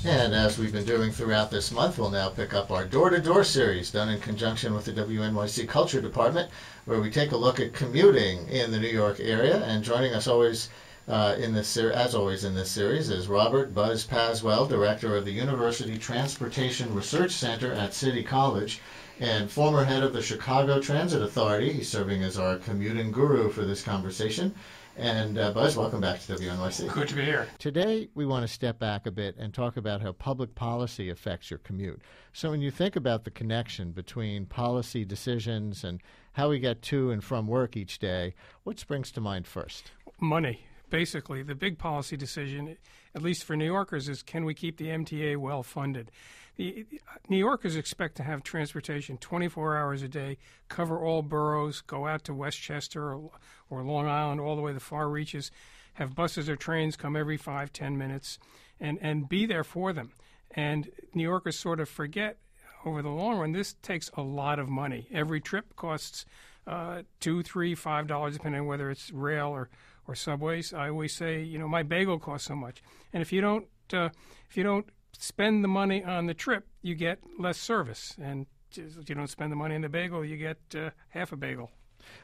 And as we've been doing throughout this month, we'll now pick up our door-to-door series done in conjunction with the WNYC Culture Department, where we take a look at commuting in the New York area. And joining us as always in this series, is Robert Buzz Paaswell, Director of the University Transportation Research Center at City College and former head of the Chicago Transit Authority. He's serving as our commuting guru for this conversation. And Buzz, welcome back to WNYC. Good to be here. Today, we want to step back a bit and talk about how public policy affects your commute. So when you think about the connection between policy decisions and how we get to and from work each day, what springs to mind first? Money. Basically, the big policy decision, at least for New Yorkers, is can we keep the MTA well funded? New Yorkers expect to have transportation 24 hours a day, cover all boroughs, go out to Westchester or Long Island, all the way to the far reaches, have buses or trains come every 5-10 minutes, and be there for them. And New Yorkers sort of forget, over the long run, this takes a lot of money. Every trip costs $2, $3, $5, depending on whether it's rail or subways. I always say, my bagel costs so much. And if you don't spend the money on the trip, you get less service. And if you don't spend the money on the bagel, you get half a bagel.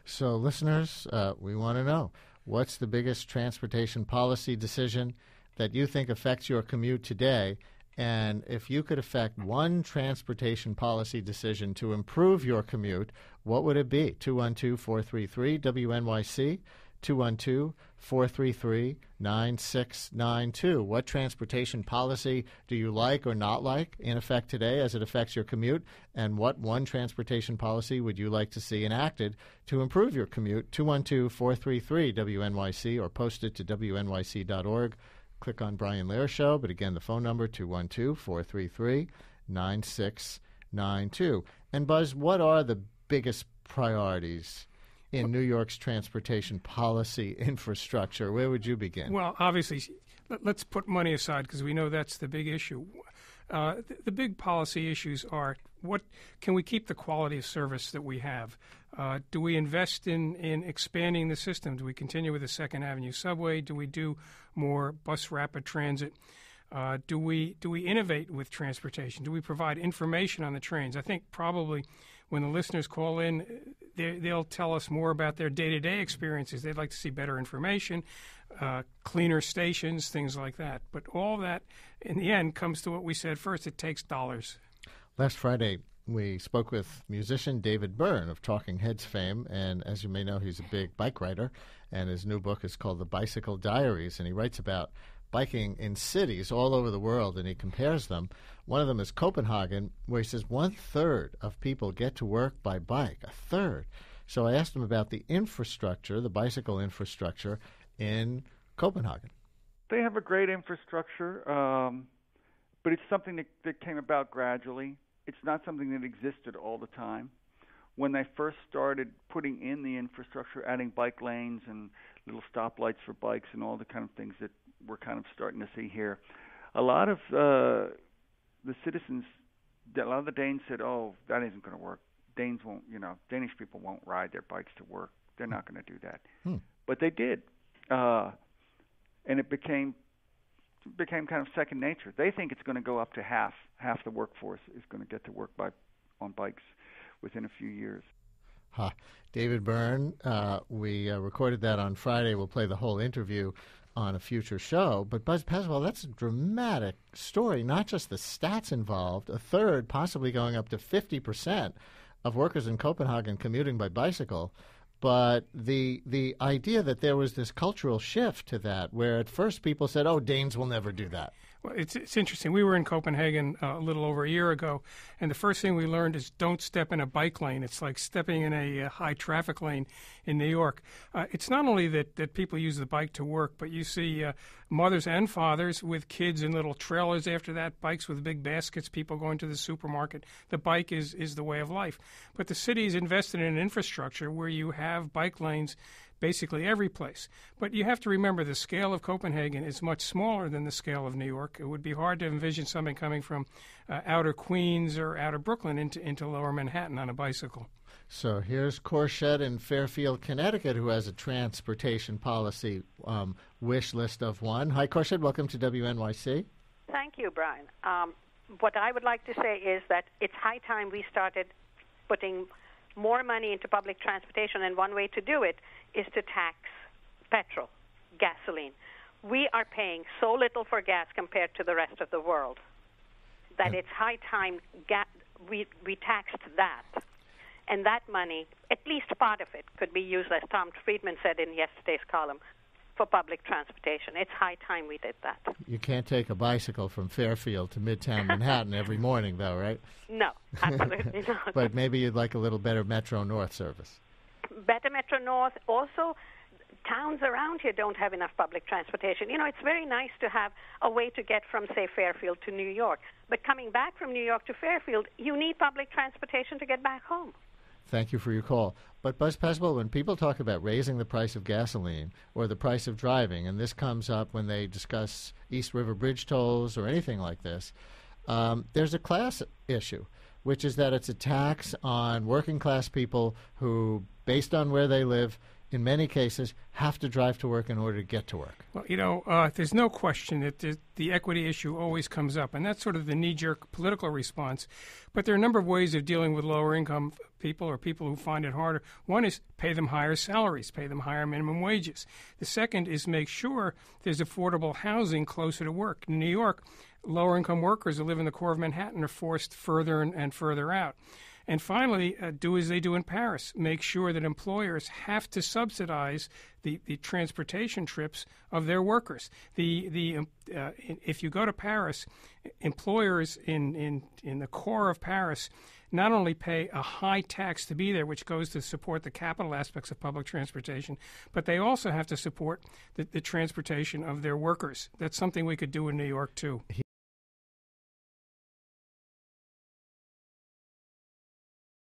So, listeners, we want to know, what's the biggest transportation policy decision that you think affects your commute today? And if you could affect one transportation policy decision to improve your commute, what would it be? 212-433-WNYC, 212-433-9692. What transportation policy do you like or not like in effect today as it affects your commute? And what one transportation policy would you like to see enacted to improve your commute? 212-433-WNYC or post it to WNYC.org. Click on Brian Lehrer Show, but again, the phone number, 212-433-9692. And Buzz, what are the biggest priorities in New York's transportation policy infrastructure? Where would you begin? Well, obviously, let's put money aside because we know that's the big issue. The big policy issues are, what can we keep the quality of service that we have? Do we invest in expanding the system? Do we continue with the Second Avenue subway? Do we do more bus rapid transit? Do we innovate with transportation? Do we provide information on the trains? I think probably when the listeners call in, they'll tell us more about their day-to-day experiences. They'd like to see better information, cleaner stations, things like that. But all that, in the end, comes to what we said first. It takes dollars. Last Friday, we spoke with musician David Byrne of Talking Heads fame, and as you may know, he's a big bike rider, and his new book is called The Bicycle Diaries, and he writes about biking in cities all over the world, and he compares them. One of them is Copenhagen, where he says 1/3 of people get to work by bike, 1/3. So I asked him about the infrastructure, the bicycle infrastructure in Copenhagen. They have a great infrastructure, but it's something that came about gradually. It's not something that existed all the time. When they first started putting in the infrastructure, adding bike lanes and little stoplights for bikes and all the kind of things that we're kind of starting to see here, a lot of the citizens, a lot of the Danes said, "Oh, that isn't going to work. Danish people won't ride their bikes to work. They're not going to do that." But they did, and it became kind of second nature. They think it's going to go up to half the workforce is going to get to work on bikes within a few years. David Byrne, we recorded that on Friday. We'll play the whole interview on a future show. But Buzz Paaswell, that's a dramatic story, not just the stats involved, 1/3, possibly going up to 50% of workers in Copenhagen commuting by bicycle, but the idea that there was this cultural shift to that, where at first people said, "Oh, Danes will never do that." Well, it's interesting. We were in Copenhagen a little over a year ago, and the first thing we learned is don't step in a bike lane. It's like stepping in a high traffic lane in New York. It's not only that people use the bike to work, but you see mothers and fathers with kids in little trailers after that, bikes with big baskets, people going to the supermarket. The bike is the way of life. But the city's invested in an infrastructure where you have bike lanes basically every place. But you have to remember the scale of Copenhagen is much smaller than the scale of New York. It would be hard to envision something coming from outer Queens or outer Brooklyn into lower Manhattan on a bicycle. So here's Corshed in Fairfield, Connecticut, who has a transportation policy wish list of one. Hi, Corshed. Welcome to WNYC. Thank you, Brian. What I would like to say is that it's high time we started putting more money into public transportation, and one way to do it is to tax petrol, gasoline. We are paying so little for gas compared to the rest of the world that it's high time we taxed that. And that money, at least part of it, could be used, as Tom Friedman said in yesterday's column, for public transportation. It's high time we did that. You can't take a bicycle from Fairfield to Midtown Manhattan every morning, though, right? No, absolutely not. But maybe you'd like a little better Metro North service. Better Metro North. Also, towns around here don't have enough public transportation. You know, it's very nice to have a way to get from, say, Fairfield to New York. But coming back from New York to Fairfield, you need public transportation to get back home. Thank you for your call. But Buzz Paaswell, when people talk about raising the price of gasoline or the price of driving, and this comes up when they discuss East River Bridge tolls or anything like this, there's a class issue, which is that it's a tax on working class people who, based on where they live, in many cases, have to drive to work in order to get to work. Well, you know, there's no question that the equity issue always comes up, and that's sort of the knee-jerk political response. But there are a number of ways of dealing with lower-income people or people who find it harder. One is pay them higher salaries, pay them higher minimum wages. The second is make sure there's affordable housing closer to work. In New York, lower-income workers who live in the core of Manhattan are forced further and further out. And finally, do as they do in Paris. Make sure that employers have to subsidize the transportation trips of their workers. If you go to Paris, employers in the core of Paris not only pay a high tax to be there, which goes to support the capital aspects of public transportation, but they also have to support the transportation of their workers. That's something we could do in New York, too.